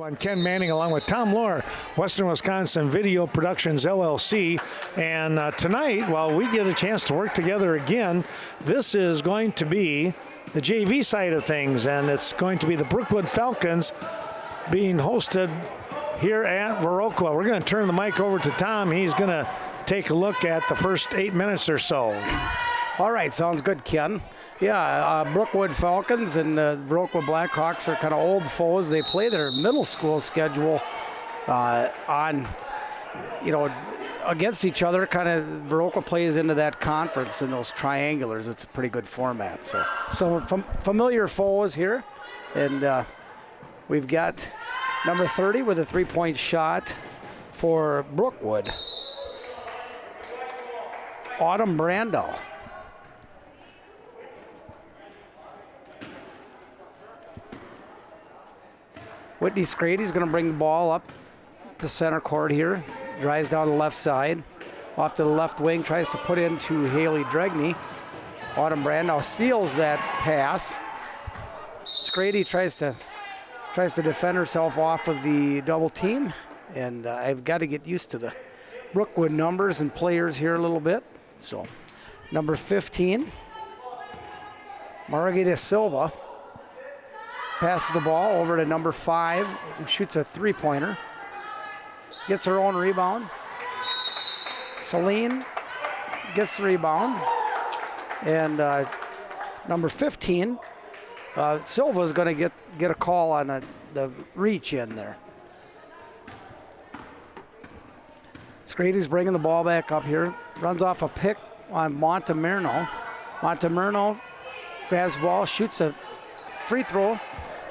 I'm Ken Manning along with Tom Lohr, Western Wisconsin Video Productions LLC. And tonight, while we get a chance to work together again, this is going to be the JV side of things, and it's going to be the Brookwood Falcons being hosted here at Viroqua. We're going to turn the mic over to Tom. He's going to take a look at the first 8 minutes or so. All right, sounds good, Ken. Yeah, Brookwood Falcons and the Viroqua Blackhawks are kind of old foes. They play their middle school schedule against each other. Kind of Viroqua plays into that conference in those triangulars. It's a pretty good format. So familiar foes here, and we've got number 30 with a three-point shot for Brookwood. Autumn Brando. Whitney Scrady's going to bring the ball up to center court here. Drives down the left side. Off to the left wing. Tries to put into Haley Dregney. Autumn Brandau steals that pass. Scrady tries to defend herself off of the double team. And I've got to get used to the Brookwood numbers and players here a little bit. So, number 15, Margarita Silva. Passes the ball over to number 5, who shoots a three-pointer. Gets her own rebound. Celine gets the rebound. And number 15, Silva is going to get a call on the reach in there. Scrady's bringing the ball back up here. Runs off a pick on Montemerno. Montemerno grabs the ball, shoots a free throw.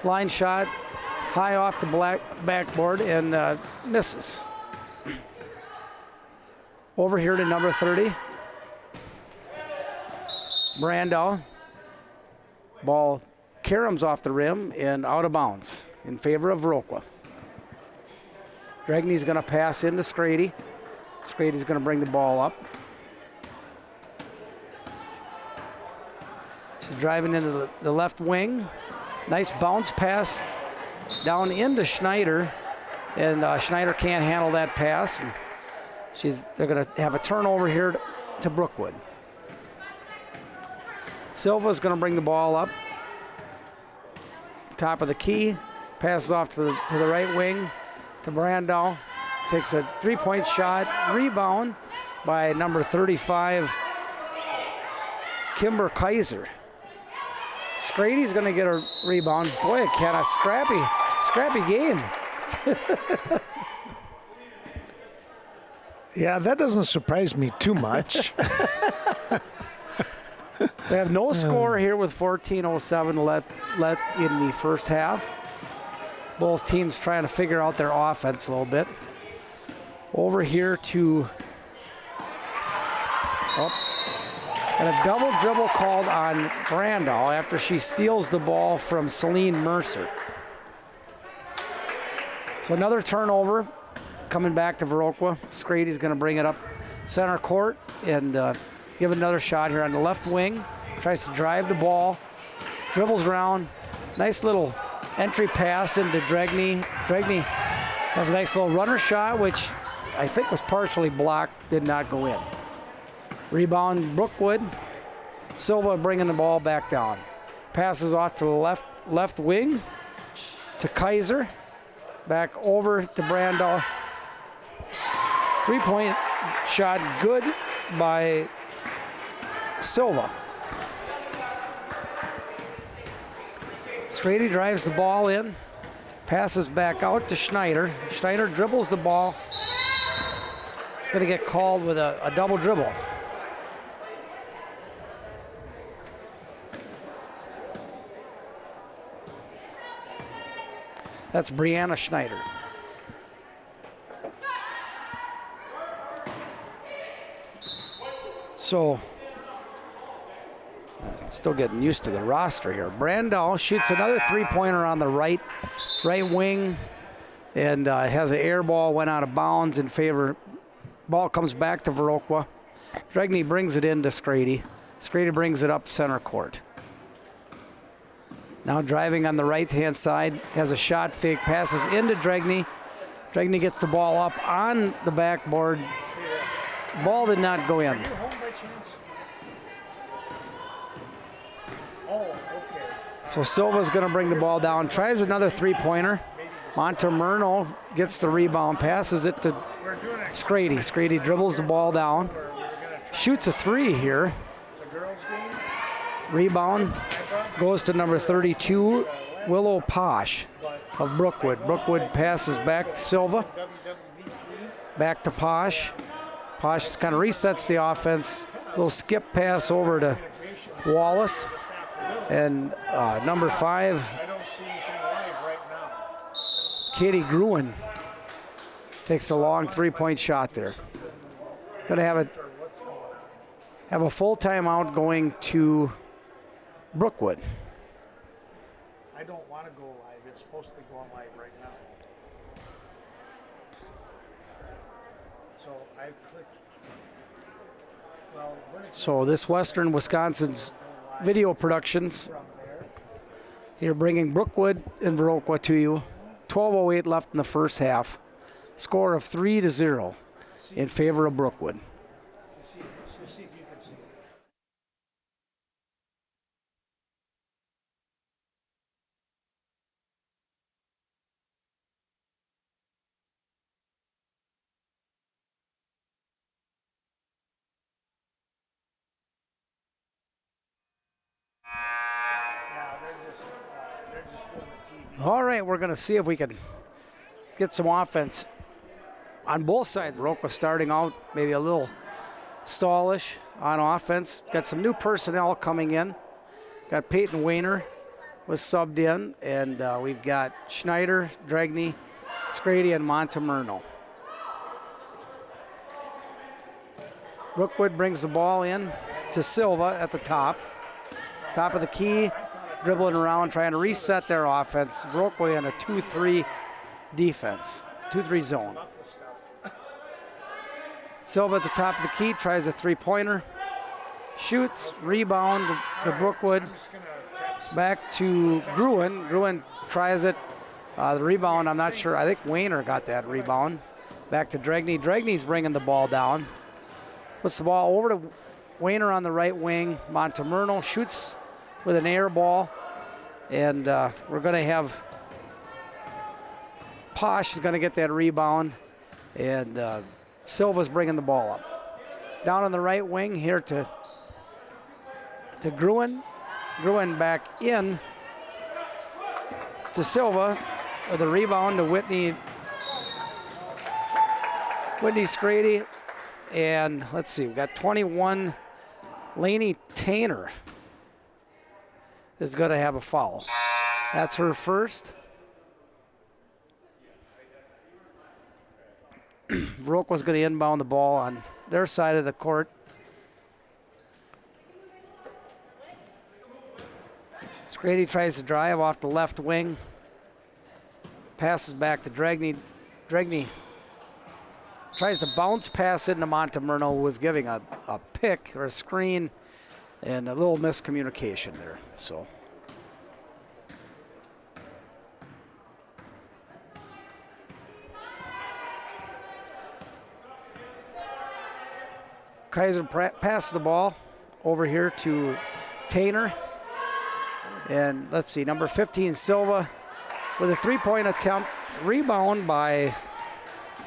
Line shot high off the backboard and misses. Over here to number 30. Brandau. Ball caroms off the rim and out of bounds in favor of Viroqua. Dregney's going to pass into Scrady. Scrady's going to bring the ball up. She's driving into the left wing. Nice bounce pass down into Schneider, and Schneider can't handle that pass. And they're going to have a turnover here to Brookwood. Silva's going to bring the ball up. Top of the key, passes off to the right wing to Brandau. Takes a three-point shot, rebound by number 35, Kimber Kaiser. Scrady's going to get a rebound. Boy, Ken, a scrappy game. Yeah, that doesn't surprise me too much. They have no score here with 14:07 left in the first half. Both teams trying to figure out their offense a little bit. Over here to... And a double dribble called on Brandau after she steals the ball from Celine Mercer. So another turnover coming back to Viroqua. Scrady's going to bring it up center court and give another shot here on the left wing. Tries to drive the ball, dribbles around. Nice little entry pass into Dregney. Dregney has a nice little runner shot, which I think was partially blocked, did not go in. Rebound Brookwood. Silva bringing the ball back down. Passes off to the left wing to Kaiser. Back over to Brandau. Three-point shot good by Silva. Scrady drives the ball in. Passes back out to Schneider. Schneider dribbles the ball. Going to get called with a double dribble. That's Brianna Schneider. So, still getting used to the roster here. Brandau shoots another three-pointer on the right wing and has an air ball, went out of bounds in favor. Ball comes back to Viroqua. Dregney brings it in to Scrady. Scrady brings it up center court. Now driving on the right-hand side, has a shot fake, passes into Dregney. Dregney gets the ball up on the backboard. Ball did not go in. Are you home by chance? Oh, okay. So Silva's going to bring the ball down, tries another three-pointer. Montemurno gets the rebound, passes it to Scrady. Scrady dribbles the ball down, shoots a three here. Rebound goes to number 32, Willow Posh of Brookwood. Brookwood passes back to Silva, back to Posh. Posh just kind of resets the offense. Little skip pass over to Wallace. And number 5, Katie Gruen takes a long three-point shot there. Going to have a full timeout going to Brookwood. I don't want to go live. It's supposed to be going live right now. So I clicked. Well, So this Western Wisconsin's video productions here bringing Brookwood and Viroqua to you. 12:08 left in the first half. Score of 3-0 in favor of Brookwood. see if you can see. Yeah, they're just doing the TV. All right, we're going to see if we can get some offense on both sides. Viroqua starting out maybe a little stallish on offense. Got some new personnel coming in. Got Peyton Wayner was subbed in, and we've got Schneider, Dregney, Scrady, and Montemurno. Brookwood brings the ball in to Silva at the top. Top of the key, dribbling around, trying to reset their offense. Viroqua in a 2-3 defense, 2-3 zone. Silva at the top of the key, tries a three-pointer. Shoots, rebound to Brookwood. Back to Gruen. Gruen tries it. The rebound, I'm not sure. I think Wayner got that rebound. Back to Dregney. Dregney's bringing the ball down. Puts the ball over to Wayner on the right wing. Montemurno shoots with an air ball. And we're going to have Posh is going to get that rebound. And Silva's bringing the ball up. Down on the right wing here to Gruen. Gruen back in to Silva with a rebound to Whitney Scrady. And let's see, we got 21, Lainey Tainer is going to have a foul. That's her first. Viroqua's going to inbound the ball on their side of the court. Scrady tries to drive off the left wing. Passes back to Dregney. Dregney tries to bounce pass into Montemurno, who was giving a pick or a screen, and a little miscommunication there. So Kaiser passes the ball over here to Tainer. And let's see, number 15, Silva, with a three-point attempt. Rebound by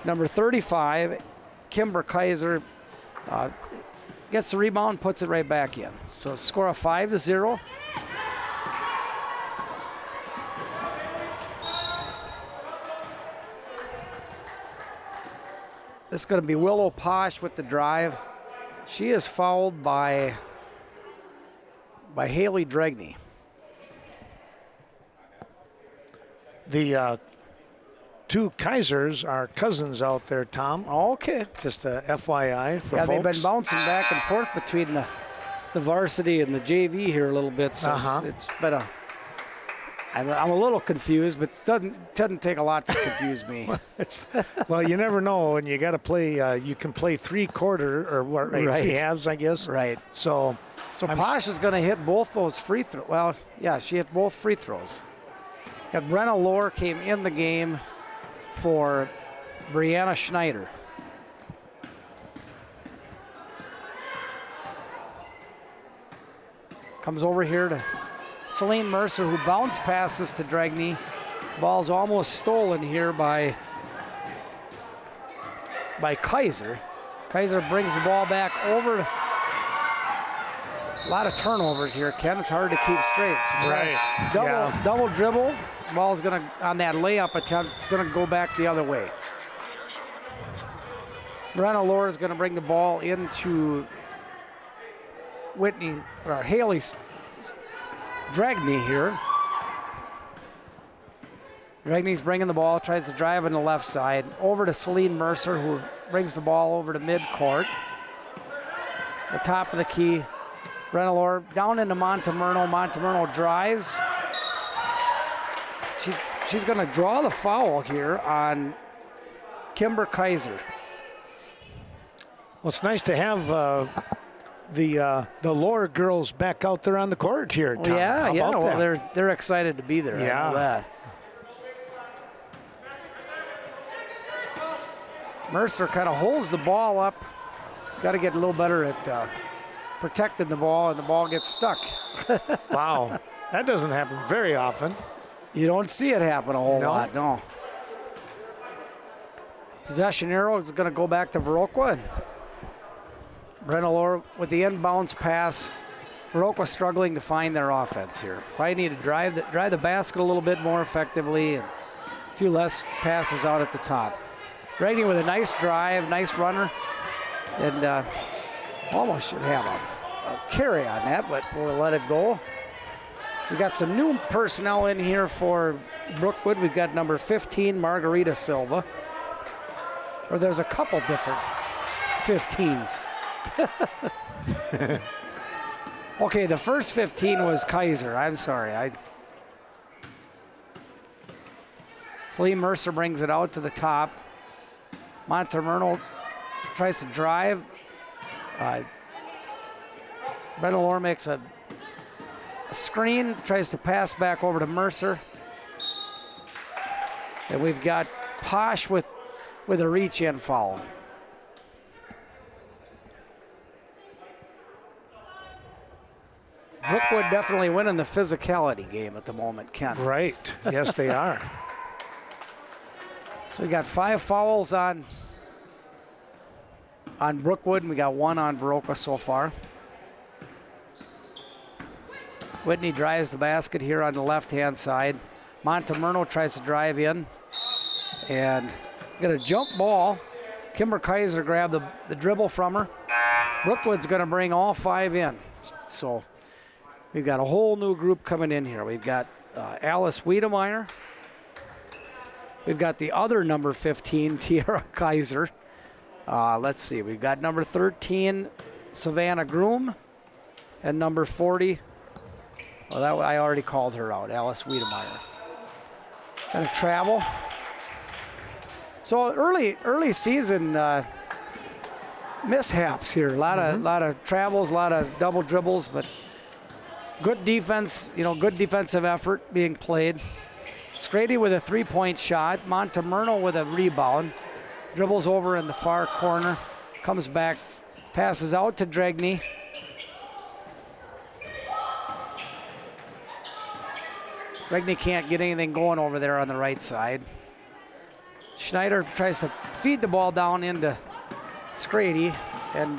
number 35, Kimber Kaiser. Gets the rebound, puts it right back in. So a score of 5-0. This is going to be Willow Posh with the drive. She is fouled by Haley Dregney. The two Kaisers are cousins out there, Tom. Okay. Just a FYI for folks. They've been bouncing back and forth between the varsity and the JV here a little bit. So it's been I'm a little confused, but it doesn't take a lot to confuse me. Well, you never know, and you got to play. You can play 3/4 or what, right. 3 halves, I guess. Right. So Posh is going to hit both those free throws. Well, yeah, she hit both free throws. Got Brenna Lohr came in the game for Brianna Schneider. Comes over here to Celine Mercer, who bounce passes to Dragney. Ball's almost stolen here by Kaiser. Kaiser brings the ball back over. A lot of turnovers here, Ken. It's hard to keep straight. So right. Double dribble. Ball's going to, on that layup attempt, it's going to go back the other way. Brenna Lohr is going to bring the ball into Haley Dragney here. Dragney's bringing the ball, tries to drive on the left side. Over to Celine Mercer, who brings the ball over to midcourt. The top of the key. Brenna Lohr down into Montemurno. Montemurno drives. She's going to draw the foul here on Kimber Kaiser. Well, it's nice to have the Lohr girls back out there on the court here, Tom. Yeah, How about well, that? they're excited to be there. Yeah. I know that. Mercer kind of holds the ball up. He's got to get a little better at protecting the ball, and the ball gets stuck. Wow, that doesn't happen very often. You don't see it happen a whole lot, no. Possession arrow is going to go back to Viroqua. Brenna Lohr with the inbounds pass. Viroqua struggling to find their offense here. Probably need to drive the basket a little bit more effectively and a few less passes out at the top. Dragney with a nice drive, nice runner, and almost should have a carry on that, but we'll let it go. So we got some new personnel in here for Brookwood. We've got number 15, Margarita Silva. Or there's a couple different 15s. Okay, the first 15 was Kaiser. I'm sorry. Celine Mercer brings it out to the top. Montemurno tries to drive. Brenna Lohr makes a screen, tries to pass back over to Mercer. And we've got Posh with a reach-in foul. Brookwood definitely winning the physicality game at the moment, Ken. Right. Yes, they are. So we got 5 fouls on Brookwood, and we got 1 on Viroqua so far. Whitney drives the basket here on the left-hand side. Montemurno tries to drive in. And got a jump ball. Kimber Kaiser grabbed the dribble from her. Brookwood's going to bring all 5 in. So we've got a whole new group coming in here. We've got Alice Wiedemeyer. We've got the other number 15, Tiara Kaiser. Let's see. We've got number 13, Savannah Groom. And number 40, well, I already called her out, Alice Wiedemeyer. Going to travel. So early season mishaps here. A lot of travels, a lot of double dribbles, but good defense. Good defensive effort being played. Scrady with a 3-point shot. Montemurno with a rebound. Dribbles over in the far corner. Comes back, passes out to Dragney. Dragney can't get anything going over there on the right side. Schneider tries to feed the ball down into Scrady and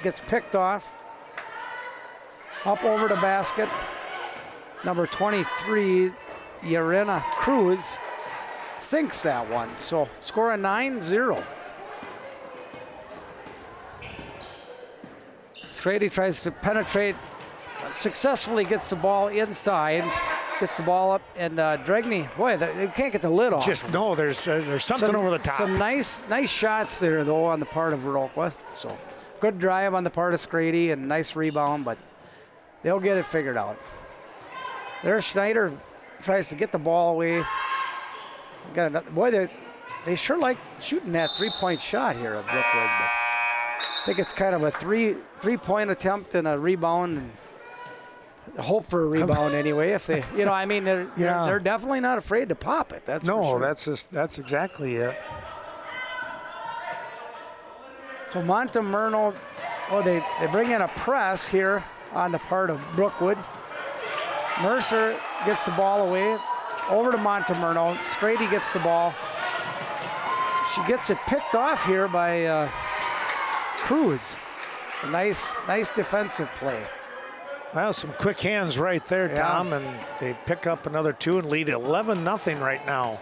gets picked off. Up over the basket. Number 23, Yarena Cruz, sinks that one. So score a 9-0. Scrady tries to penetrate, successfully gets the ball inside. Gets the ball up, and Dragney, boy, they can't get the lid off. Just no, there's something over the top. Some nice shots there, though, on the part of Viroqua. So good drive on the part of Scrady and nice rebound, but they'll get it figured out. There's Schneider tries to get the ball away. Got another, boy, they sure like shooting that three-point shot here at Brookwood. But I think it's kind of a three-point attempt and a rebound. And hope for a rebound anyway. If they, I mean, they're definitely not afraid to pop it. That's for sure. That's exactly it. So Montemurno, they bring in a press here on the part of Brookwood. Mercer gets the ball away, over to Montemurno. Strady gets the ball. She gets it picked off here by Cruz. A nice defensive play. Well, some quick hands right there, Tom, and they pick up another 2 and lead 11-0 right now.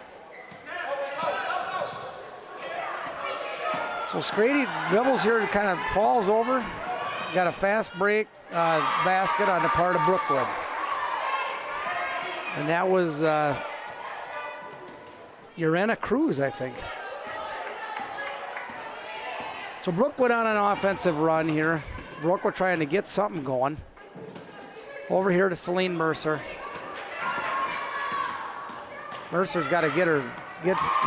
So Strady dribbles here and kind of falls over. Got a fast break basket on the part of Brookwood. And that was Urena Cruz, I think. So Brookwood on an offensive run here. Brookwood trying to get something going. Over here to Celine Mercer. Mercer's got to get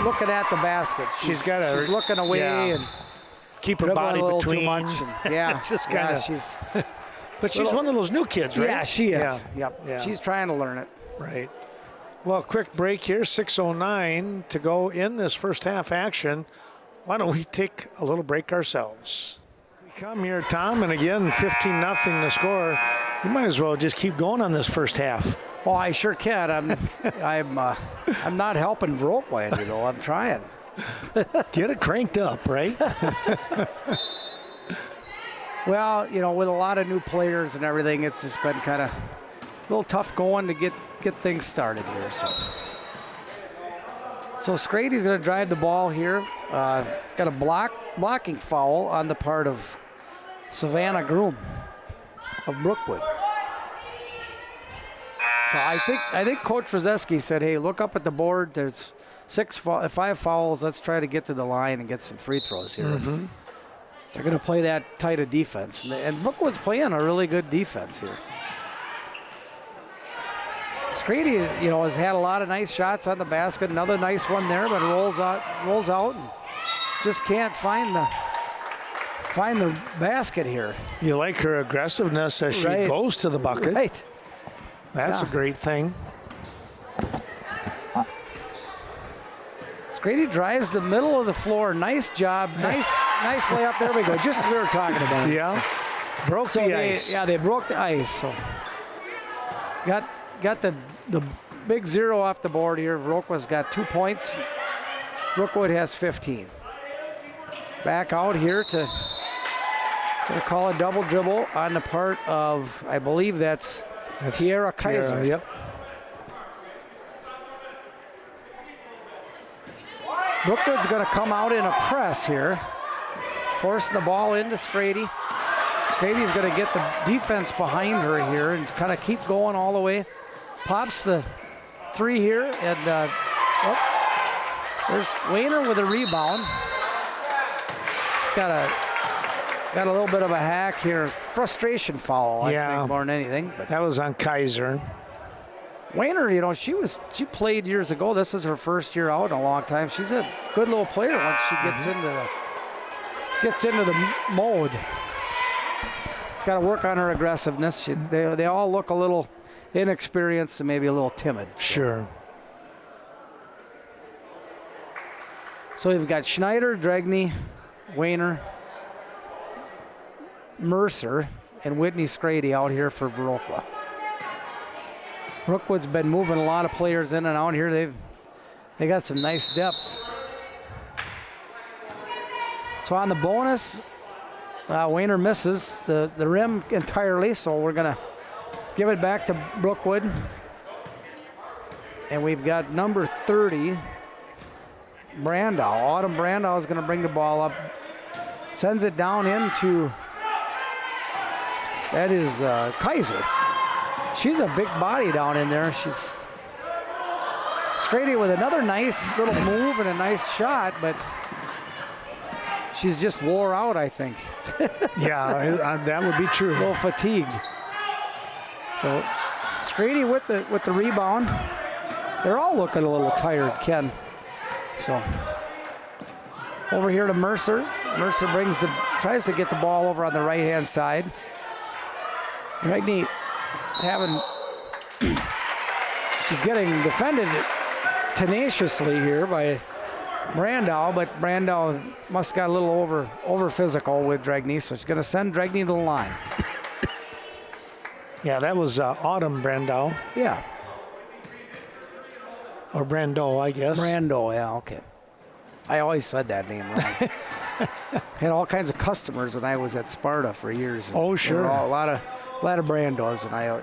looking at the basket. She's looking away and keep her body between. Too much. And, just kind of. She's. But she's one of those new kids, right? Yeah, she is. Yeah. Yep. She's trying to learn it. Right. Well, quick break here. 6:09 to go in this first half action. Why don't we take a little break ourselves? We come here, Tom, and again, 15-0 the score. You might as well just keep going on this first half. Well, I sure can. I'm not helping Viroqua, I'm trying. Get it cranked up, right? Well, with a lot of new players and everything, it's just been kind of a little tough going to get things started here. So Strady's going to drive the ball here. Got a blocking foul on the part of Savannah Groom of Brookwood. So I think Coach Rozeski said, hey, look up at the board. There's 5 fouls. Let's try to get to the line and get some free throws here. Mm-hmm. They're going to play that tight of defense. And Brookwood's playing a really good defense here. Strady, has had a lot of nice shots on the basket. Another nice one there, but rolls out and just can't find the basket here. You like her aggressiveness as she goes to the bucket. Right. That's a great thing. Strady drives the middle of the floor. Nice job. Nice layup. There we go. Just as we were talking about. Yeah. Broke the ice. Yeah, they broke the ice. So got the big 0 off the board here. Viroqua's got 2 points. Brookwood has 15. Back out here to call a double dribble on the part of, I believe that's Tiara Kaiser. Yep. Brookwood's going to come out in a press here, forcing the ball into Strady. Strady's going to get the defense behind her here and kind of keep going all the way. Pops the 3 here, and there's Wayner with a rebound. Got a little bit of a hack here. Frustration foul, I think, more than anything. But that was on Kaiser. Wayner, she played years ago. This is her first year out in a long time. She's a good little player once she gets into the mode. She's got to work on her aggressiveness. They all look a little inexperienced and maybe a little timid. So. Sure. So we've got Schneider, Dregney, Wayner, Mercer, and Whitney Strady out here for Viroqua. Brookwood's been moving a lot of players in and out here. They got some nice depth. So on the bonus, Wayner misses the rim entirely, so we're going to give it back to Brookwood. And we've got number 30, Brandow. Autumn Brandow is going to bring the ball up. Sends it down into, that is Kaiser. She's a big body down in there. She's Strady with another nice little move and a nice shot, but she's just wore out, I think. Yeah, that would be true. A little fatigued. So Strady with the rebound. they're all looking a little tired, Ken. So over here to Mercer. Mercer tries to get the ball over on the right-hand side. Regni is having, she's getting defended tenaciously here by Brandow, but Brandow must got a little over physical with Dregny, so she's going to send Dregny to the line. Yeah, that was Autumn Brandow. Yeah. Or Brandow, I guess. Brandow, yeah, okay. I always said that name wrong. Had all kinds of customers when I was at Sparta for years. Oh, sure. A lot of Brandows, and I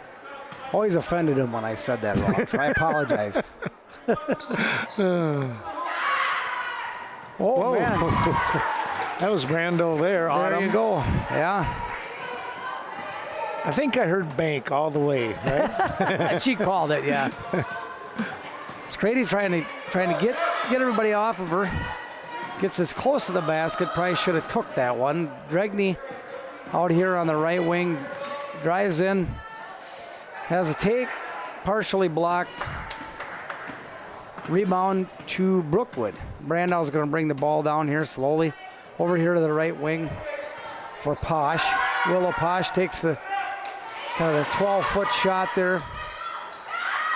always offended them when I said that wrong, so I apologize. Whoa. Man. That was Brando there, Autumn. There you go. Yeah. I think I heard bank all the way, right? She called it, yeah. Scrady trying to get everybody off of her. Gets as close to the basket. Probably should have took that one. Dregny out here on the right wing. Drives in. Has a take. Partially blocked. Rebound to Brookwood. Brandow's going to bring the ball down here slowly. Over here to the right wing for Posh. Willow Posh takes the kind of the 12-foot shot there.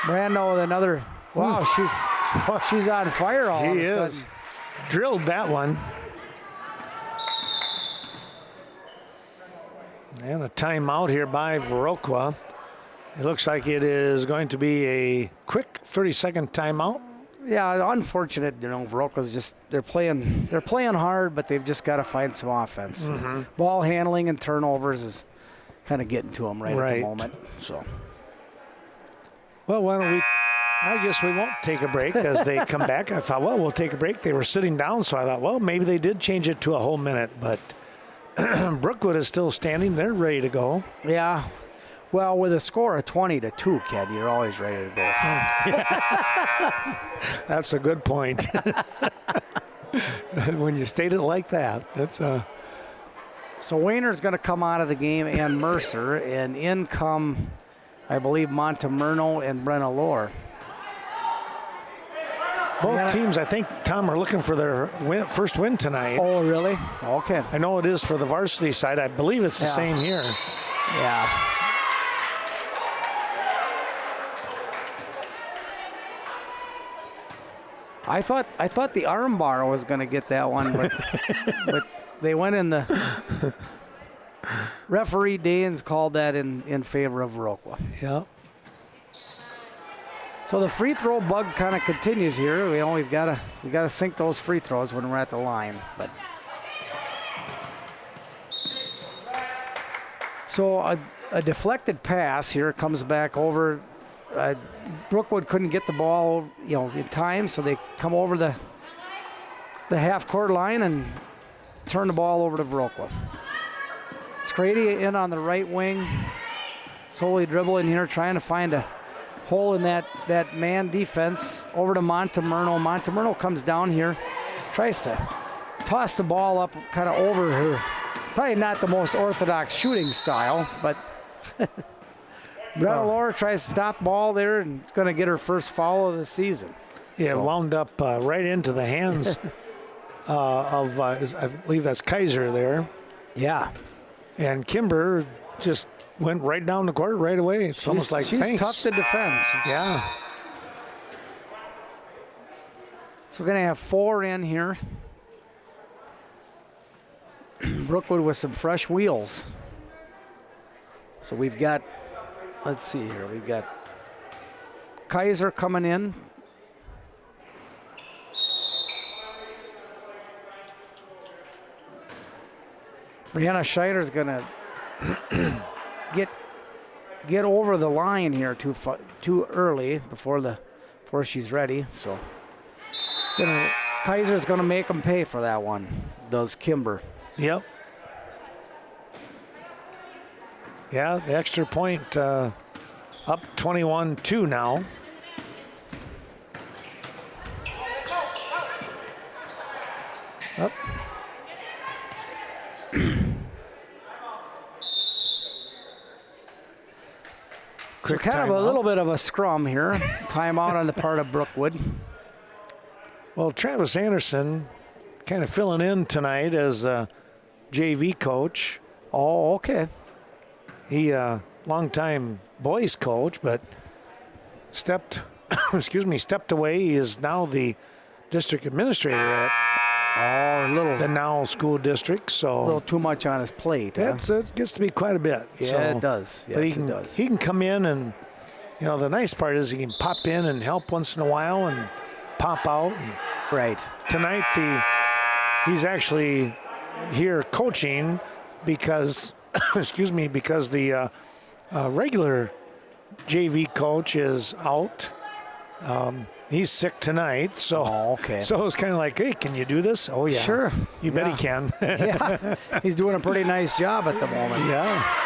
Brando with another. Wow, she's on fire all of a sudden. She is. Drilled that one. And a timeout here by Viroqua. It looks like it is going to be a quick 30-second timeout. Yeah, unfortunate. Viroqua's just they're playing hard, but they've just got to find some offense. Mm-hmm. Ball handling and turnovers is kind of getting to them right at the moment. So, well, why don't we? I guess we won't take a break as they come back. I thought, well, we'll take a break. They were sitting down, so I thought, well, maybe they did change it to a whole minute, but Brookwood is still standing. They're ready to go. Yeah. Well, with a score of 20-2, Ken, you're always ready to go. That's a good point. When you state it like that, that's So Wayner's going to come out of the game and Mercer, and in come, I believe, Montemerno and Brenna Lohr. Both teams, I think, Tom, are looking for their first win tonight. Oh, really? Okay. I know it is for the varsity side. I believe it's the same here. Yeah. I thought the armbar was going to get that one, but they went in the referee Danes called that in favor of Viroqua. Yeah. So the free throw bug kind of continues here. We've got to sink those free throws when we're at the line, but so a deflected pass here comes back over. Brookwood couldn't get the ball, in time, so they come over the half-court line and turn the ball over to Viroqua. Scrady in on the right wing, slowly dribbling here, trying to find a hole in that man defense. Over to Montemerno. Montemerno comes down here, tries to toss the ball up kind of over her. Probably not the most orthodox shooting style, but Brenna Lohr tries to stop ball there and going to get her first foul of the season. Yeah, wound up right into the hands of, I believe that's Kaiser there. Yeah. And Kimber just went right down the court right away. It's almost like she's thanks. tough to defend. Yeah. So we're going to have 4 in here. Brookwood with some fresh wheels. So we've got, let's see here, we've got Kaiser coming in. Brianna Scheider's going to get over the line here too early before she's ready. So Kaiser's going to make them pay for that one. Does Kimber? Yep. Yeah, the extra point up 21-2 now. Up. quick kind of a timeout. little bit of a scrum here. Timeout on the part of Brookwood. Well, Travis Anderson kind of filling in tonight as JV coach. Oh, okay. He longtime boys coach, but stepped away. He is now the district administrator at the Nowell School District. So A little too much on his plate. that's it gets to be quite a bit. Yeah, so, it does. Yes, but it does. He can come in and, the nice part is he can pop in and help once in a while and pop out. And Right. tonight he's actually here coaching because because the regular JV coach is out. He's sick tonight, so okay. So it's kind of like, hey, can you do this? Oh yeah, Sure. You bet he can. Yeah. He's doing a pretty nice job at the moment. Yeah.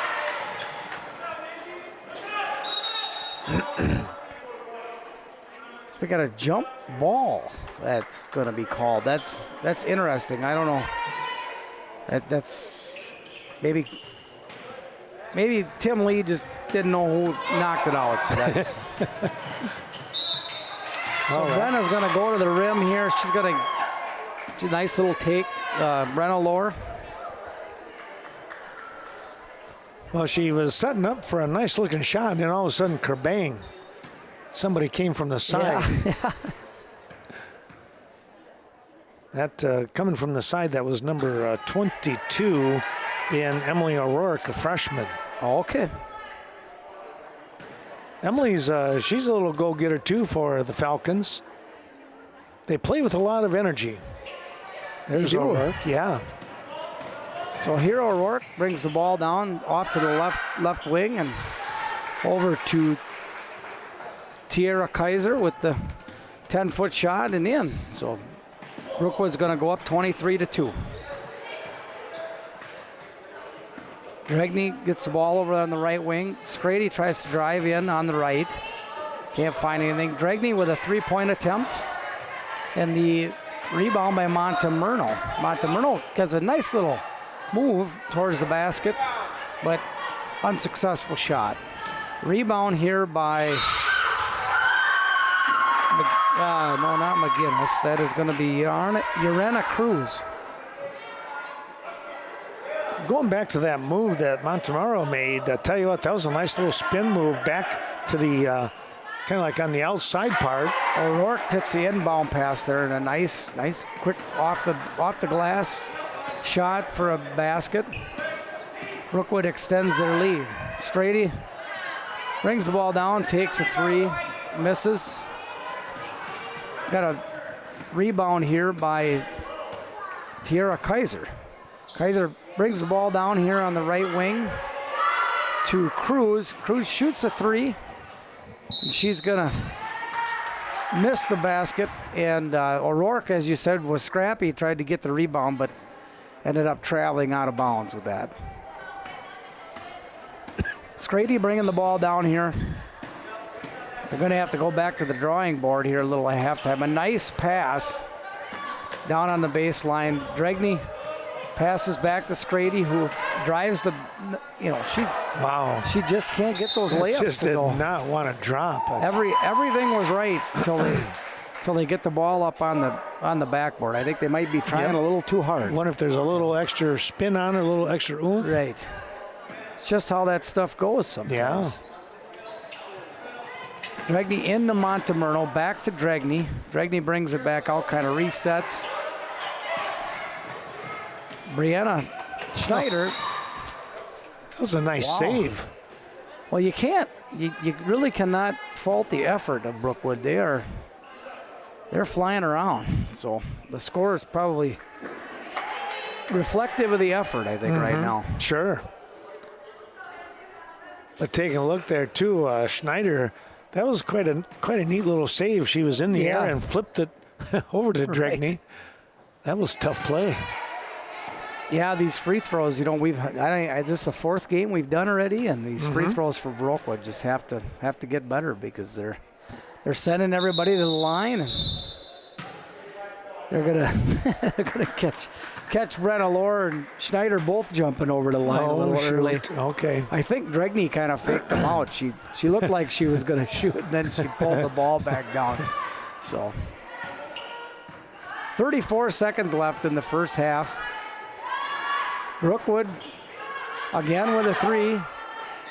So we got a jump ball that's going to be called. That's interesting. I don't know. That's maybe Tim Lee just didn't know who knocked it out. So that's so Brenna's going to go to the rim here. She's going to nice little take. Brenna Lohr. Well, she was setting up for a nice looking shot, and then all of a sudden, kerbang! Somebody came from the side. Yeah. That coming from the side, that was number 22 in Emily O'Rourke, a freshman. Okay. Emily's she's a little go-getter too for the Falcons. They play with a lot of energy. There's O'Rourke, yeah. So here O'Rourke brings the ball down off to the left wing and over to Tierra Kaiser with the 10-foot shot and in. So Brookwood's going to go up 23-2. Dregney gets the ball over on the right wing. Scrady tries to drive in on the right. Can't find anything. Dregney with a three-point attempt. And the rebound by Montemurno. Montemurno gets a nice little move towards the basket, but unsuccessful shot. Rebound here by, no, not McGinnis. That is going to be Urena Cruz. Going back to that move that Montemurno made, I tell you what, that was a nice little spin move back to the kind of like on the outside part. O'Rourke hits the inbound pass there, and a nice quick off the glass shot for a basket. Brookwood extends their lead. Scrady brings the ball down, takes a three, misses. Got a rebound here by Tierra Kaiser. Kaiser brings the ball down here on the right wing to Cruz. Cruz shoots a three. And she's going to miss the basket. And O'Rourke, as you said, was scrappy. Tried to get the rebound, but ended up traveling out of bounds with that. Scrady bringing the ball down here. They're going to have to go back to the drawing board here a little at halftime. A nice pass down on the baseline. Dregney passes back to Scrady, who drives the, she just can't get those layups just to did go. not want to drop. Everything was right until they get the ball up on the backboard. I think they might be trying a little too hard. I wonder if there's a little extra spin on it, a little extra oomph. Right. It's just how that stuff goes sometimes. Yeah. Dregney into Montemurno, back to Dregney. Dregney brings it back out, kind of resets. Brianna Schneider. That was a nice save. Well, you can't. You really cannot fault the effort of Brookwood. They're flying around. So the score is probably reflective of the effort, I think, right now. Sure. But taking a look there too, Schneider, that was quite a neat little save. She was in the air and flipped it over to Dregney. Right. That was tough play. Yeah, these free throws, this is the fourth game we've done already, and these free throws for Viroqua just have to get better because they're sending everybody to the line. And They're gonna they're gonna catch Brenna Lohr and Schneider both jumping over the line a little early. Okay. I think Dregney kind of faked them out. She looked like she was gonna shoot, and then she pulled the ball back down. So 34 seconds left in the first half. Brookwood again with a 3.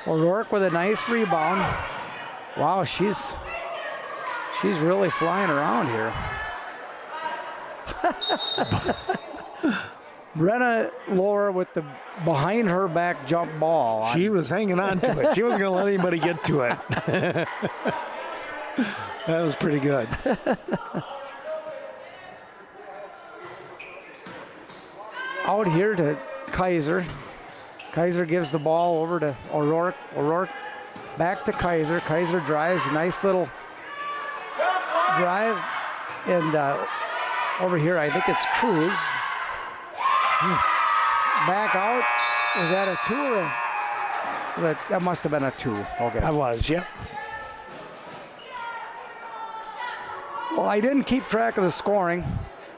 O'Rourke with a nice rebound. Wow, she's really flying around here. Brenna Lohr with the behind her back jump ball. She was hanging on to it. She wasn't going to let anybody get to it. That was pretty good. Out here to Kaiser. Kaiser gives the ball over to O'Rourke. O'Rourke back to Kaiser. Kaiser drives, nice little drive. And over here, I think it's Cruz. Back out. Was that a 2 or that must have been a 2. Okay. I was, yep. Well, I didn't keep track of the scoring,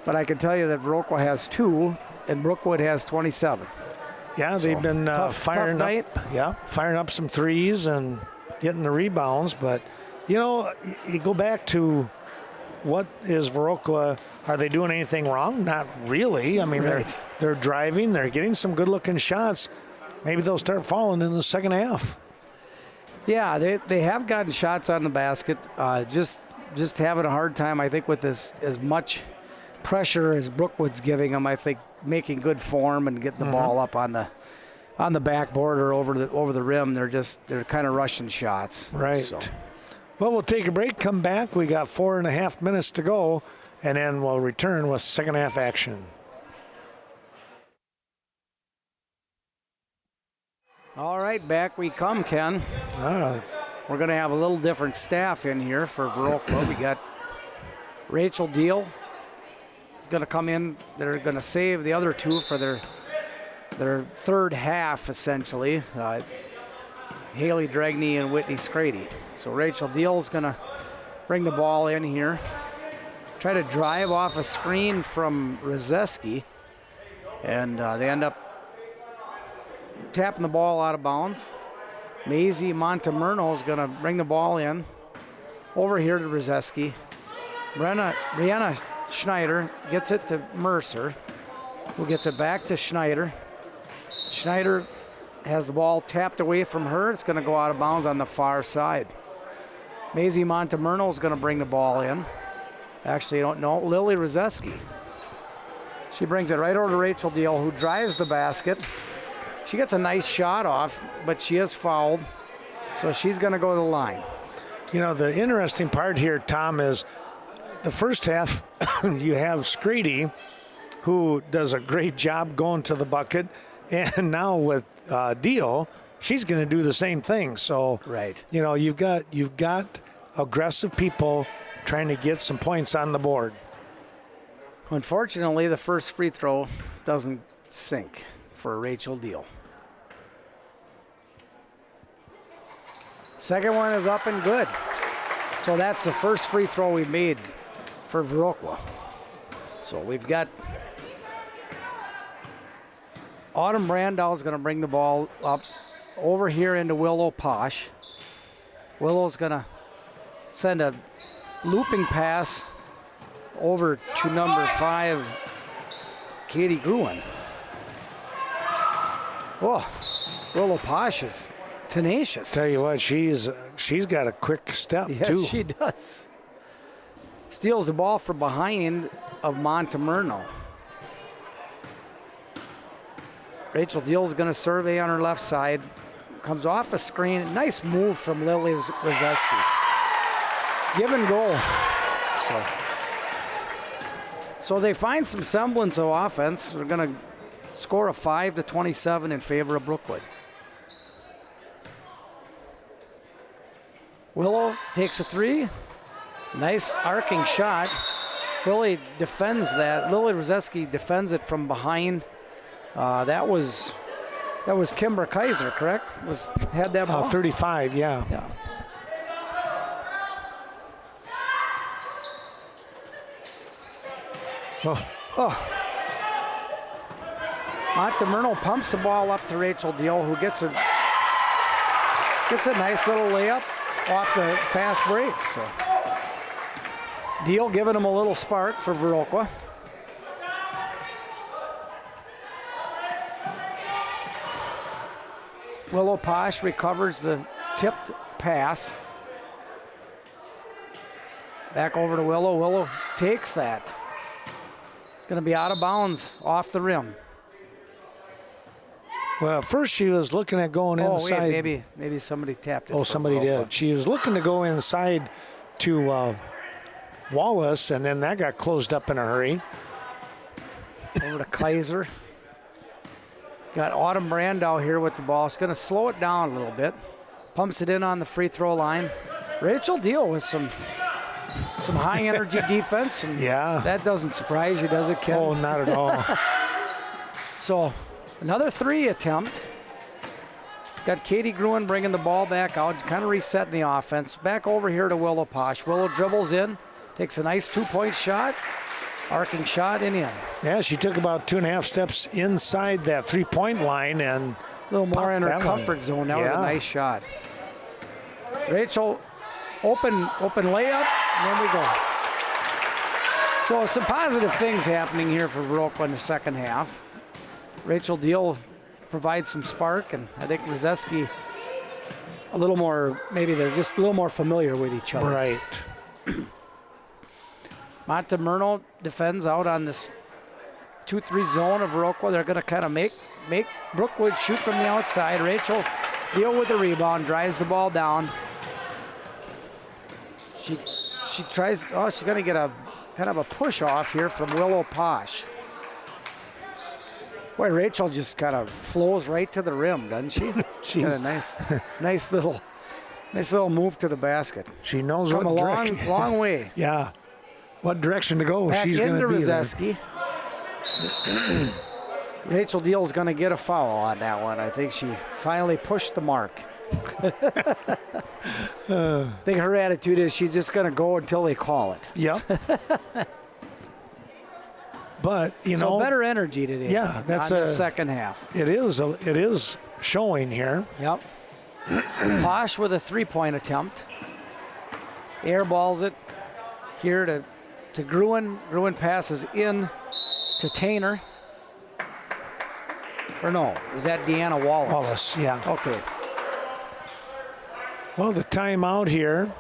but I can tell you that Viroqua has 2 and Brookwood has 27. Yeah, they've been firing up some threes and getting the rebounds. But, you know, you go back to what is Viroqua, are they doing anything wrong? Not really. I mean, they're driving, they're getting some good-looking shots. Maybe they'll start falling in the second half. Yeah, they have gotten shots on the basket. Just having a hard time, I think, with as much pressure as Brookwood's giving them. I think making good form and getting the ball up on the backboard or over the rim. They're kind of rushing shots. Right. So. Well, we'll take a break, come back. We got 4.5 minutes to go, and then we'll return with second half action. All right, back we come, Ken. We're going to have a little different staff in here for Viroqua. We got Rachel Deal is going to come in. They're going to save the other 2 for their third half, essentially. Haley Dregney and Whitney Scrady. So Rachel Deal is going to bring the ball in here. Try to drive off a screen from Rozeski. And they end up tapping the ball out of bounds. Maisie Montemerno is going to bring the ball in. Over here to Rozeski. Brianna Schneider gets it to Mercer, who gets it back to Schneider. Schneider has the ball tapped away from her. It's going to go out of bounds on the far side. Maisie Montemerno is going to bring the ball in. Actually, I don't know. Lily Rozeski. She brings it right over to Rachel Deal, who drives the basket. She gets a nice shot off, but she is fouled, so she's going to go to the line. You know, the interesting part here, Tom, is the first half you have Scrady, who does a great job going to the bucket, and now with Deal, she's going to do the same thing. So, you know, you've got aggressive people trying to get some points on the board. Unfortunately, the first free throw doesn't sink for Rachel Deal. Second one is up and good. So that's the first free throw we made for Viroqua. So we've got Autumn Brandau is going to bring the ball up over here into Willow Posh. Willow's going to send a looping pass over to number 5, Katie Gruen. Oh, Willow Posh is tenacious. Tell you what, she's got a quick step, yes, too. Yes, she does. Steals the ball from behind of Montemerno. Rachel Deal's going to survey on her left side. Comes off a screen. Nice move from Lily Rozeski. Give and go. So they find some semblance of offense. They're going to score a 5-27 in favor of Brookwood. Willow takes a 3. Nice arcing shot. Lily defends that. Lily Rozeski defends it from behind. That was Kimber Kaiser, correct? Had that ball? 35, yeah. Yeah. Oh, Montemerno pumps the ball up to Rachel Deal, who gets a nice little layup off the fast break. So Deal giving him a little spark for Viroqua. Willow Posh recovers the tipped pass. Back over to Willow. Willow takes that. It's going to be out of bounds off the rim. well, first she was looking at going inside. Oh, wait, maybe somebody tapped it. Oh, somebody did. She was looking to go inside to Wallace, and then that got closed up in a hurry. Over to Kaiser. Got Autumn Brandow here with the ball. It's going to slow it down a little bit. Pumps it in on the free throw line. Rachel Deal with some high energy defense. And Yeah. that doesn't surprise you, does it, Ken? Oh, not at all. So another 3 attempt. Got Katie Gruen bringing the ball back out, kind of resetting the offense. Back over here to Willow Posh. Willow dribbles in, takes a nice 2-point shot. Arcing shot and in. Yeah, she took about 2.5 steps inside that 3-point line and A little more in her that comfort one. zone. That was a Yeah. nice shot. Rachel, open layup, and then we go. So some positive things happening here for Viroqua in the second half. Rachel Deal provides some spark, and I think Rzeski a little more, maybe they're just a little more familiar with each other. right. Montemerno defends out on this 2-3 zone of Viroqua. They're going to kind of make Brookwood shoot from the outside. Rachel Deal with the rebound, drives the ball down. She tries, she's going to get a kind of a push off here from Willow Posh. Boy, Rachel just kind of flows right to the rim, doesn't she? She's Got a nice little move to the basket. She knows From what a direction. long way. Yeah. What direction to go? Back She's going into to be there. Rzeski. Rachel Deal's going to get a foul on that one. I think she finally pushed the mark. I think her attitude is she's just going to go until they call it. Yep. But you So know, better energy today. Yeah, that's on the a- second half. it is showing here. Yep. Posh with a 3-point attempt. Airballs it here to Gruen. Gruen passes in to Tainer. Or no, is that Deanna Wallace? Wallace, yeah. Okay. Well, the timeout here,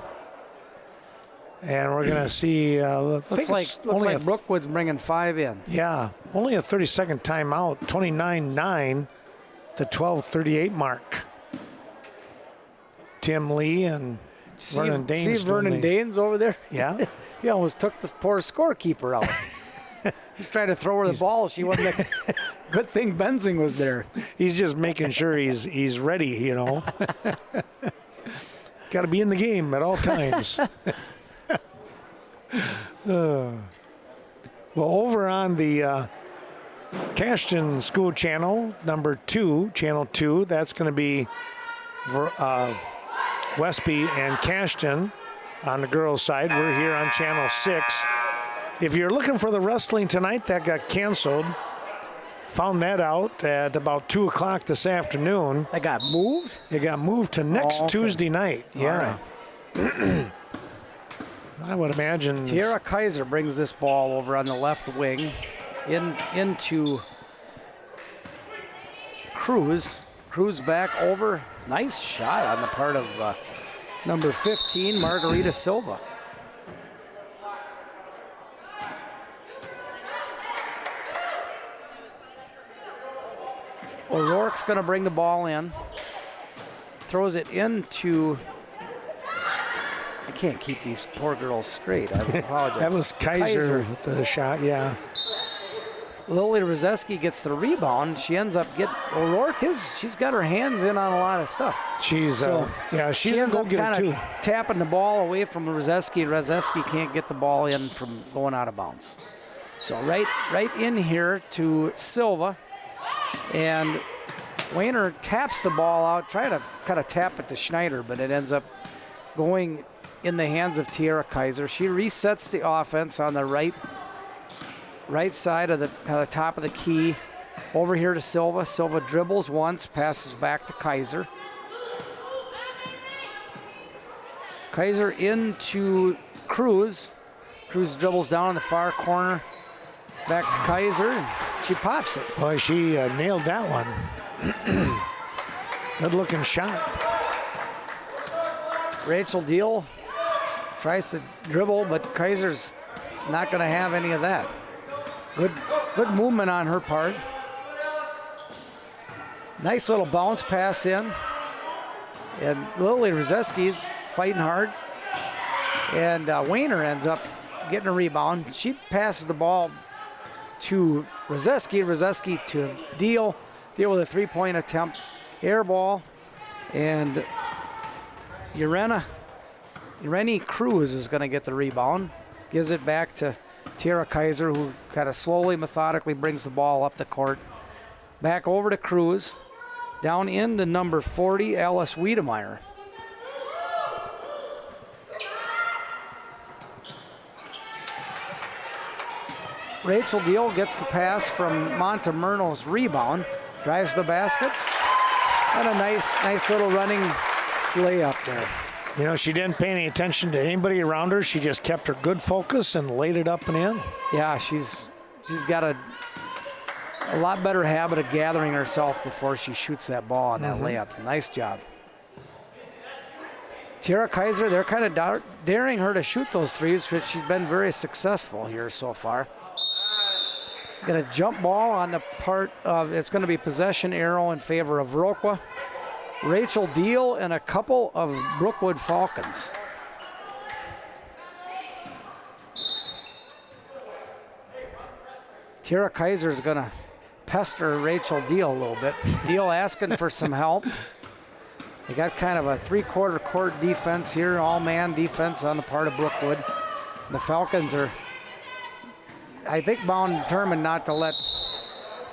and we're going to see. Looks like Brookwood's bringing 5 in. Yeah, only a 30-second timeout. 29-9, the 12:38 mark. Tim Lee and Vernon Danes. See Vernon Danes over there? Yeah. He almost took this poor scorekeeper out. He's trying to throw her the ball. She wasn't. Good thing Benzing was there. He's just making sure he's ready, you know. Got to be in the game at all times. Well, over on the Cashton School Channel, number 2, Channel 2, that's going to be Westby and Cashton on the girls' side. We're here on Channel 6. If you're looking for the wrestling tonight, that got canceled. Found that out at about 2 o'clock this afternoon. That got moved? It got moved to next okay. Tuesday night. Yeah. Right. I would imagine. Tierra Kaiser brings this ball over on the left wing into Cruz. Cruz back over. Nice shot on the part of number 15, Margarita Silva. O'Rourke's going to bring the ball in. Throws it into... I can't keep these poor girls straight. I apologize. That was Kaiser with the shot, yeah. Lily Rzeski gets the rebound. She ends up getting O'Rourke. She's got her hands in on a lot of stuff. She's she's She a ends up go-getter kind too. of tapping the ball away from Rzeski. Rzeski can't get the ball in from going out of bounds. So right in here to Silva, and Wayner taps the ball out, trying to kind of tap it to Schneider, but it ends up going in the hands of Tierra Kaiser. She resets the offense on the right right side of the top of the key. Over here to Silva. Silva dribbles once, passes back to Kaiser. Kaiser into Cruz. Cruz dribbles down in the far corner. Back to Kaiser, and she pops it. Boy, she nailed that one. Good looking shot. Rachel Deal tries to dribble, but Kaiser's not going to have any of that. Good movement on her part. Nice little bounce pass in. And Lily Rozeski's fighting hard. And Weiner ends up getting a rebound. She passes the ball to Rozeski. Rozeski to Deal. Deal with a three-point attempt. Air ball. And Irene Cruz is going to get the rebound. Gives it back to Tara Kaiser, who kind of slowly, methodically brings the ball up the court. Back over to Cruz. Down into number 40, Alice Wiedemeyer. Rachel Deal gets the pass from Montemurno's rebound. Drives the basket. And a nice little running layup there. You know, she didn't pay any attention to anybody around her. She just kept her good focus and laid it up and in. Yeah, she's got a lot better habit of gathering herself before she shoots that ball on that layup. Nice job. Tara Kaiser, they're kind of daring her to shoot those threes, which she's been very successful here so far. Got a jump ball on the part of, it's going to be possession arrow in favor of Viroqua. Rachel Deal and a couple of Brookwood Falcons. Tara Kaiser is going to pester Rachel Deal a little bit. Deal asking for some help. They got kind of a three-quarter court defense here, all-man defense on the part of Brookwood. The Falcons are, I think, bound and determined not to let,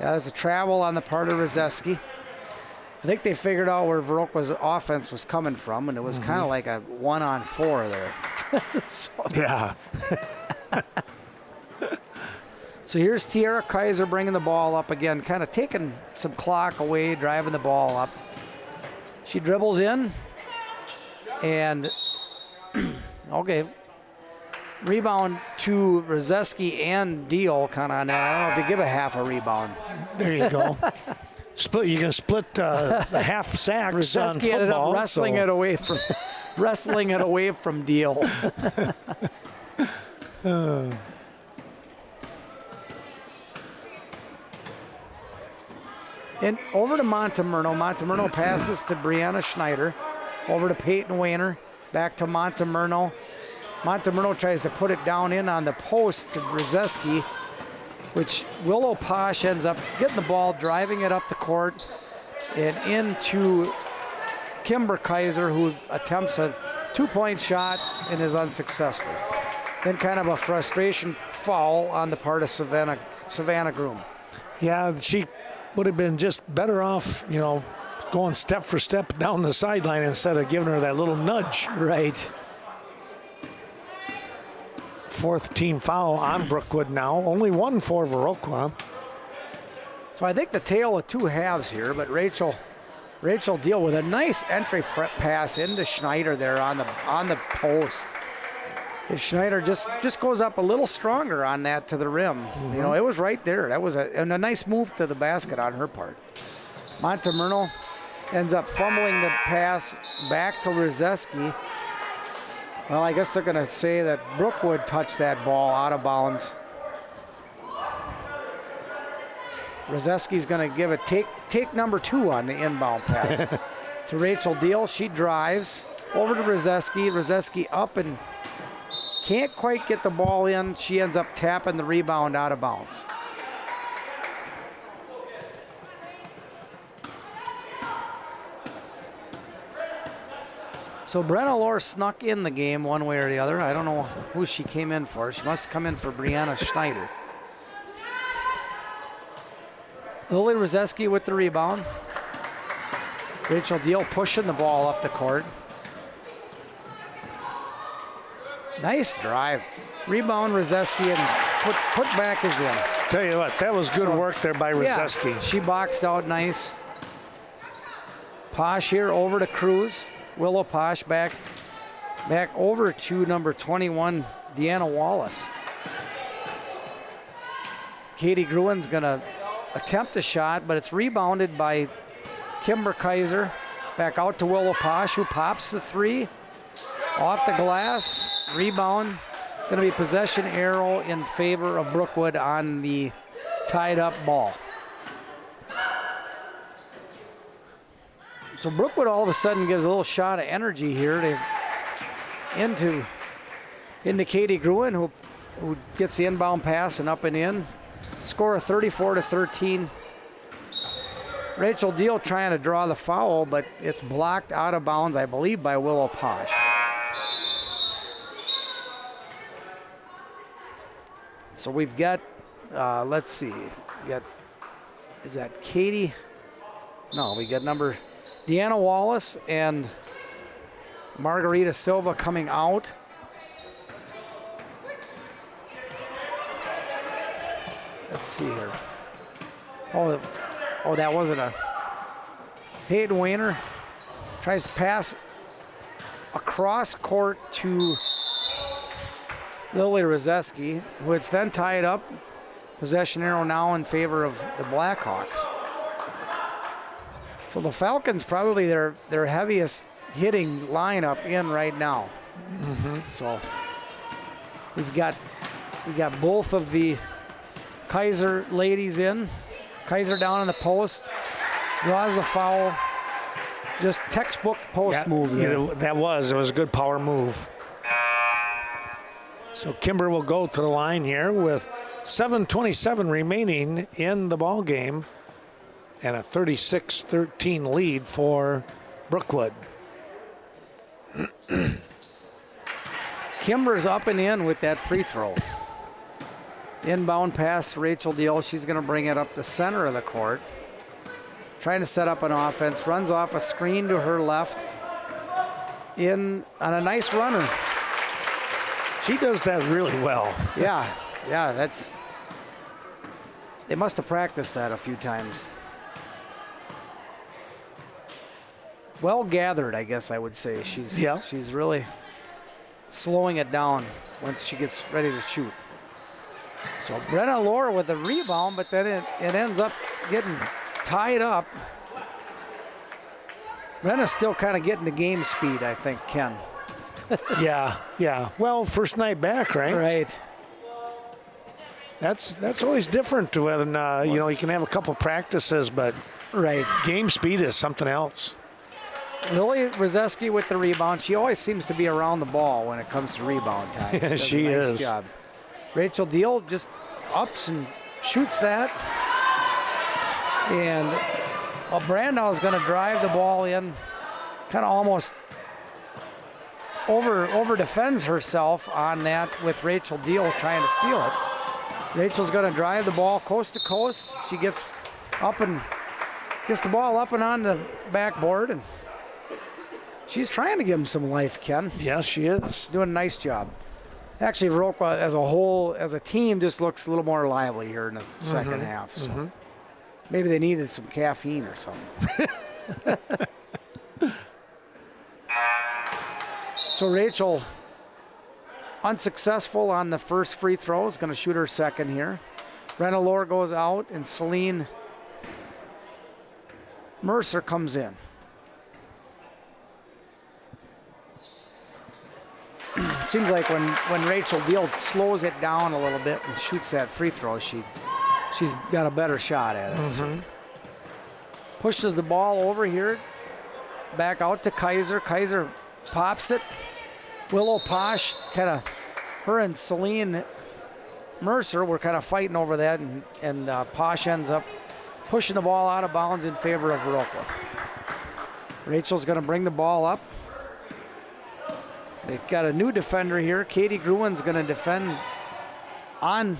there's a travel on the part of Rozeski. I think they figured out where Viroqua's offense was coming from, and it was kind of like a 1-on-4 there. Yeah. So here's Tierra Kaiser bringing the ball up again, kind of taking some clock away, driving the ball up. She dribbles in, and okay, rebound to Rozeski and Deal kind of on that. I don't know if you give a half a rebound. There you go. You can split the half sacks on football. Rozeski ended up wrestling it away from Deal. And over to Montemurno. Montemurno passes to Brianna Schneider. Over to Peyton Weiner. Back to Montemurno. Montemurno tries to put it down in on the post to Rozeski, which Willow Posh ends up getting the ball, driving it up the court, and into Kimber Kaiser, who attempts a two-point shot and is unsuccessful. Then kind of a frustration foul on the part of Savannah Groom. Yeah, she would have been just better off, you know, going step for step down the sideline instead of giving her that little nudge. Right. Fourth team foul on Brookwood now. Only one for Viroqua. So I think the tale of two halves here, but Rachel Deal with a nice entry pass into Schneider there on the post. If Schneider just goes up a little stronger on that to the rim, you know, it was right there. That was a nice move to the basket on her part. Montemurno ends up fumbling the pass back to Rozeski. Well, I guess they're going to say that Brookwood touched that ball out of bounds. Rozeski's going to give it take number 2 on the inbound pass to Rachel Deal. She drives over to Rozeski. Rozeski up and can't quite get the ball in. She ends up tapping the rebound out of bounds. So Brenna Lohr snuck in the game one way or the other. I don't know who she came in for. She must come in for Brianna Schneider. Lily Rozeski with the rebound. Rachel Deal pushing the ball up the court. Nice drive. Rebound Rozeski, and put back is in. Tell you what, that was good work there by Rozeski. Yeah, she boxed out nice. Posh here over to Cruz. Willow Posh back over to number 21, Deanna Wallace. Katie Gruen's gonna attempt a shot, but it's rebounded by Kimber Kaiser. Back out to Willow Posh, who pops the three. Off the glass, rebound. Gonna be possession arrow in favor of Brookwood on the tied up ball. So Brookwood all of a sudden gives a little shot of energy here into Katie Gruen, who gets the inbound pass and up and in. Score of 34-13. Rachel Deal trying to draw the foul, but it's blocked out of bounds, I believe, by Willow Posh. So we've got, let's see, is that Katie? No, we got number Deanna Wallace and Margarita Silva coming out. Let's see here. Oh, that wasn't a. Peyton Weiner tries to pass across court to Lily Rozeski, who it's then tied up. Possession arrow now in favor of the Blackhawks. So the Falcons probably their heaviest hitting lineup in right now. So we've got both of the Kaiser ladies in. Kaiser down on the post, draws the foul. Just textbook post move. It was a good power move. So Kimber will go to the line here with 7:27 remaining in the ball game, and a 36-13 lead for Brookwood. Kimber's up and in with that free throw. Inbound pass, Rachel Deal. She's going to bring it up the center of the court. Trying to set up an offense. Runs off a screen to her left. In on a nice runner. She does that really well. Yeah, that's. They must have practiced that a few times. Well gathered, I guess I would say. She's really slowing it down once she gets ready to shoot. So Brenna Lohr with a rebound, but then it ends up getting tied up. Brenna's still kind of getting the game speed, I think, Ken. Yeah. Well, first night back, right? Right. That's always different when you can have a couple practices, but game speed is something else. Lily Rozeski with the rebound. She always seems to be around the ball when it comes to rebound time. She does a nice job. Rachel Deal just ups and shoots that. And Brandau's going to drive the ball in, kind of almost over defends herself on that with Rachel Deal trying to steal it. Rachel's going to drive the ball coast to coast. She gets the ball up and on the backboard, and she's trying to give him some life, Ken. Yes, she is. Doing a nice job. Actually, Viroqua as a whole, as a team, just looks a little more lively here in the second half. So maybe they needed some caffeine or something. So Rachel, unsuccessful on the first free throw, is going to shoot her second here. Brenna Lohr goes out, and Celine Mercer comes in. Seems like when Rachel Deal slows it down a little bit and shoots that free throw, she's got a better shot at it. So pushes the ball over here, back out to Kaiser. Kaiser pops it. Willow Posh, her and Celine Mercer were kind of fighting over that, and Posh ends up pushing the ball out of bounds in favor of Viroqua. Rachel's going to bring the ball up. They've got a new defender here. Katie Gruen's going to defend on.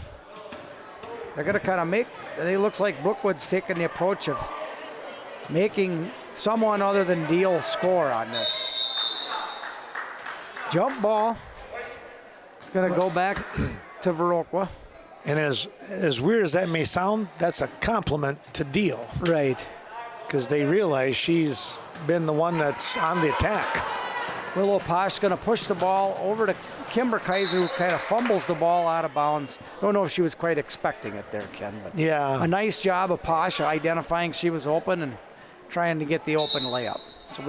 They're going to kind of make, it looks like Brookwood's taking the approach of making someone other than Deal score on this. Jump ball. It's going to go back to Viroqua. And as weird as that may sound, that's a compliment to Deal. Right. Because they realize she's been the one that's on the attack. Willow Posh going to push the ball over to Kimber Kaiser, who kind of fumbles the ball out of bounds. Don't know if she was quite expecting it there, Ken. But yeah. A nice job of Posh identifying she was open and trying to get the open layup. So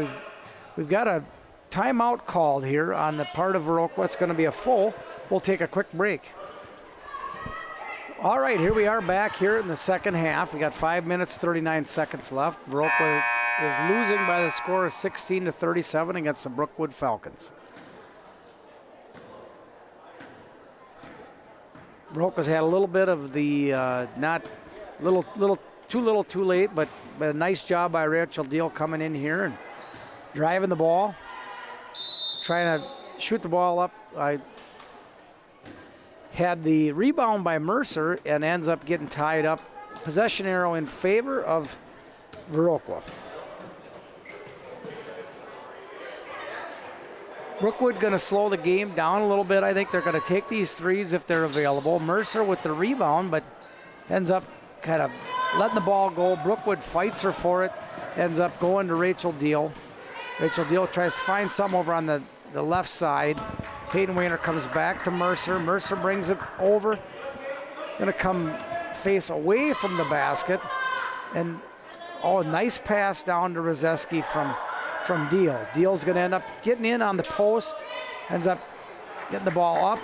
we've got a timeout called here on the part of Viroqua. It's going to be a full. We'll take a quick break. All right, here we are back here in the second half. We got 5 minutes, 39 seconds left. Viroqua is losing by the score of 16-37 against the Brookwood Falcons. Viroqua's had a little bit of the too little, too late, but a nice job by Rachel Deal coming in here and driving the ball, trying to shoot the ball up. I had the rebound by Mercer and ends up getting tied up. Possession arrow in favor of Viroqua. Brookwood going to slow the game down a little bit. I think they're going to take these threes if they're available. Mercer with the rebound, but ends up kind of letting the ball go. Brookwood fights her for it, ends up going to Rachel Deal. Rachel Deal tries to find some over on the left side. Peyton Weiner comes back to Mercer. Mercer brings it over. Going to come face away from the basket. And, nice pass down to Rozeski from Deal. Deal's going to end up getting in on the post. Ends up getting the ball up.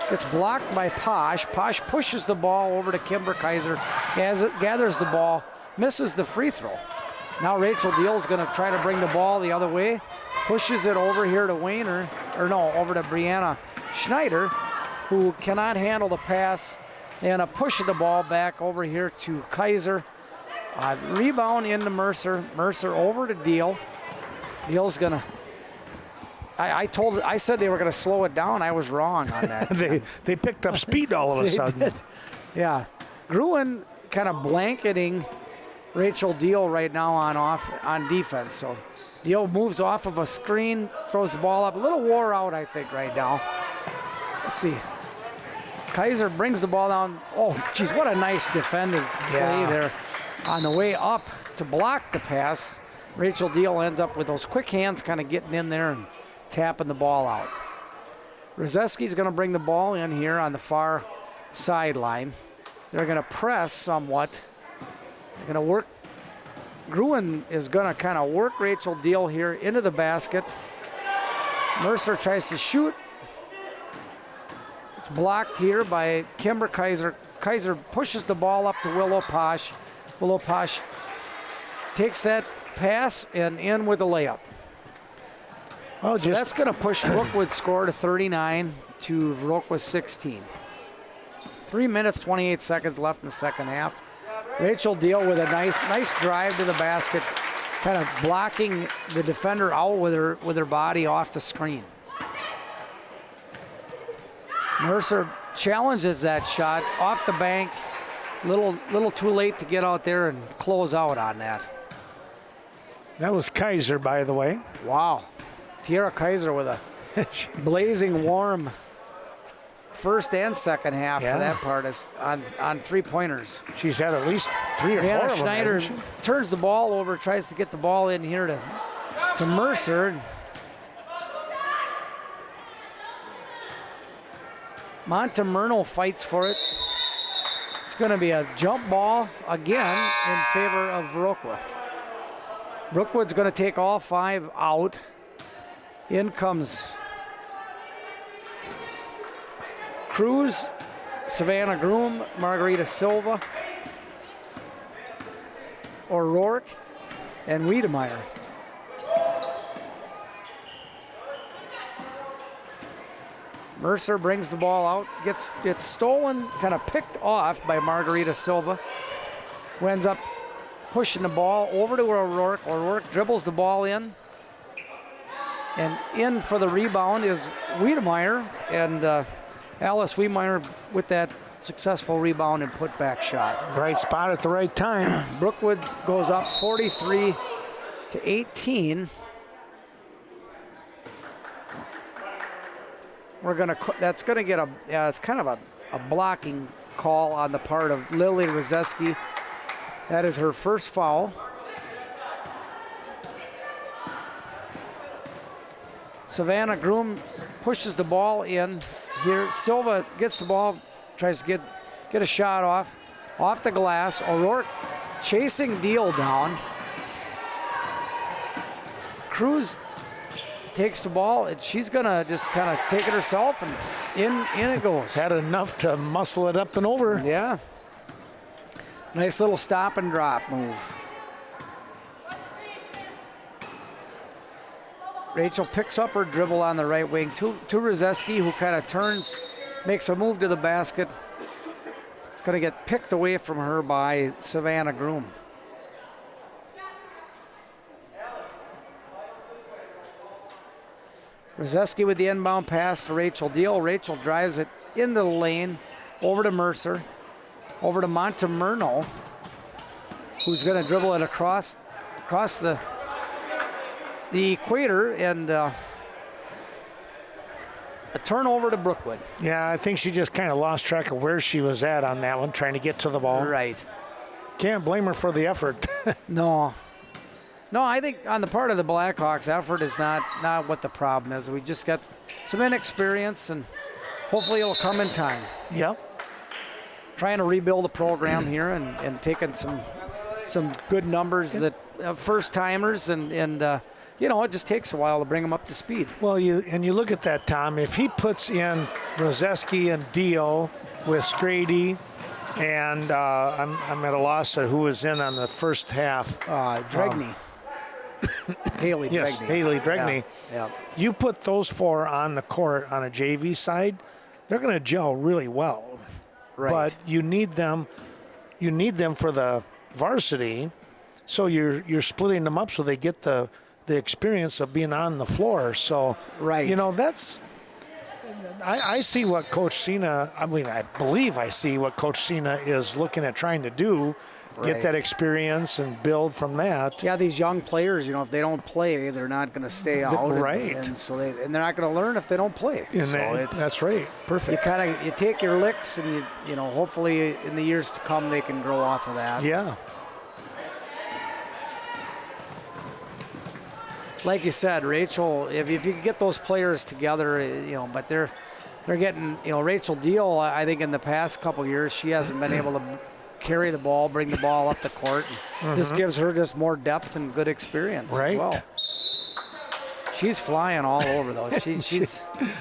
Gets blocked by Posh. Posh pushes the ball over to Kimber Kaiser. Gathers the ball. Misses the free throw. Now Rachel Deal's going to try to bring the ball the other way. Pushes it over here to over to Brianna Schneider, who cannot handle the pass. They end up pushing the ball back over here to Kaiser. Rebound into Mercer. Mercer over to Deal. Deal's gonna. I said they were gonna slow it down. I was wrong on that. they picked up speed all of a sudden. Did. Yeah, Gruen kind of blanketing Rachel Deal right now on defense. So Deal moves off of a screen, throws the ball up. A little wore out, I think, right now. Let's see. Kaiser brings the ball down. Oh, geez, what a nice defended play there. On the way up to block the pass, Rachel Deal ends up with those quick hands kind of getting in there and tapping the ball out. Rozeski's going to bring the ball in here on the far sideline. They're going to press somewhat. They're going to work. Gruen is going to kind of work Rachel Deal here into the basket. Mercer tries to shoot. It's blocked here by Kimber Kaiser. Kaiser pushes the ball up to Willow Posh. Willow Posh takes that pass and in with a layup. So that's going to push Brookwood's score to 39 to Viroqua 16. 3 minutes, 28 seconds left in the second half. Rachel Deal with a nice drive to the basket, kind of blocking the defender out with her body off the screen. Mercer challenges that shot off the bank. Little too late to get out there and close out on that. That was Kaiser, by the way. Wow. Tiara Kaiser with a blazing warm first and second half for that part is on three-pointers. She's had at least 3 or 4 of them, Schneider hasn't she? turns the ball over, tries to get the ball in here to Mercer. Montemurno fights for it. It's going to be a jump ball again in favor of Viroqua. Brookwood's going to take all 5 out. In comes Cruz, Savannah Groom, Margarita Silva, O'Rourke, and Wiedemeyer. Mercer brings the ball out, gets stolen, kind of picked off by Margarita Silva, who ends up pushing the ball over to O'Rourke. O'Rourke dribbles the ball in. And in for the rebound is Wiedemeyer, and Alice Wiedemeyer with that successful rebound and putback shot. Right spot at the right time. Brookwood goes up 43-18. That's gonna get it's kind of a blocking call on the part of Lily Rozeski. That is her first foul. Savannah Groom pushes the ball in here. Silva gets the ball, tries to get a shot off the glass. O'Rourke chasing Deal down. Cruz takes the ball, and she's gonna just kind of take it herself, and in it goes. Had enough to muscle it up and over. Yeah. Nice little stop and drop move. Rachel picks up her dribble on the right wing to Rozeski, who kind of turns, makes a move to the basket. It's going to get picked away from her by Savannah Groom. Rozeski with the inbound pass to Rachel Deal. Rachel drives it into the lane, over to Mercer, over to Montemerno, who's going to dribble it across the equator, and a turnover to Brookwood. Yeah, I think she just kind of lost track of where she was at on that one, trying to get to the ball. Right. Can't blame her for the effort. No, I think on the part of the Blackhawks, effort is not what the problem is. We just got some inexperience, and hopefully it'll come in time. Yep. Trying to rebuild the program here and taking some good numbers that first timers, and it just takes a while to bring them up to speed. Well, you look at that, Tom. If he puts in Rozeski and Deal with Scrady, and I'm at a loss of who was in on the first half. Dregney. Haley Dregney. Yes, Haley Dregney. Yeah. You put those four on the court on a JV side, they're going to gel really well. Right. But you need them for the varsity, so you're splitting them up so they get the experience of being on the floor. So, right. That's I see what Coach Cena, I believe I see what Coach Cena is looking at trying to do, get that experience and build from that. Yeah, these young players, if they don't play, they're not going to stay out. Right. And so they're not going to learn if they don't play. That's right. Perfect. You take your licks, and hopefully in the years to come they can grow off of that. Yeah. Like you said, Rachel, if you could get those players together, but they're getting, Rachel Deal, I think in the past couple of years, she hasn't been able to carry the ball, bring the ball up the court. This gives her just more depth and good experience as well. She's flying all over, though. She's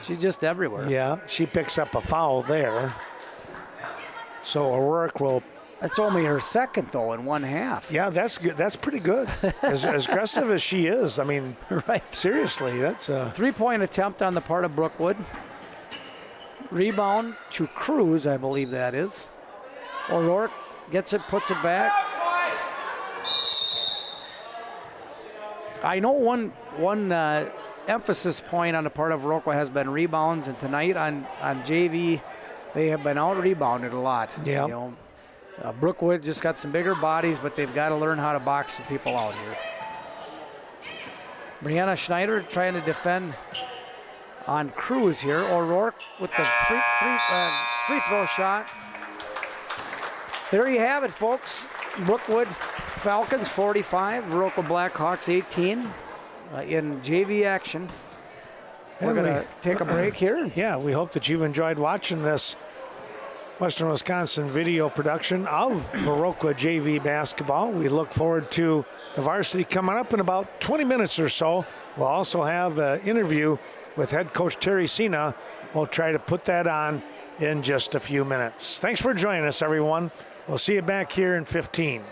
just everywhere. Yeah, she picks up a foul there. So O'Rourke will. That's only her second, though, in one half. Yeah, that's good. That's pretty good. As aggressive as she is, right. Seriously, that's a 3-point attempt on the part of Brookwood. Rebound to Cruz, I believe that is. O'Rourke gets it, puts it back. I know one emphasis point on the part of Viroqua has been rebounds, and tonight on JV, they have been out-rebounded a lot. Yeah. Brookwood just got some bigger bodies, but they've got to learn how to box some people out here. Brianna Schneider trying to defend on Cruz here. O'Rourke with the free throw shot. There you have it, folks. Brookwood Falcons 45, Viroqua Blackhawks 18 in JV action. We're going to take a break here. Yeah, we hope that you've enjoyed watching this Western Wisconsin video production of Viroqua JV basketball. We look forward to the varsity coming up in about 20 minutes or so. We'll also have an interview with head coach Terry Cena. We'll try to put that on in just a few minutes. Thanks for joining us, everyone. We'll see you back here in 15.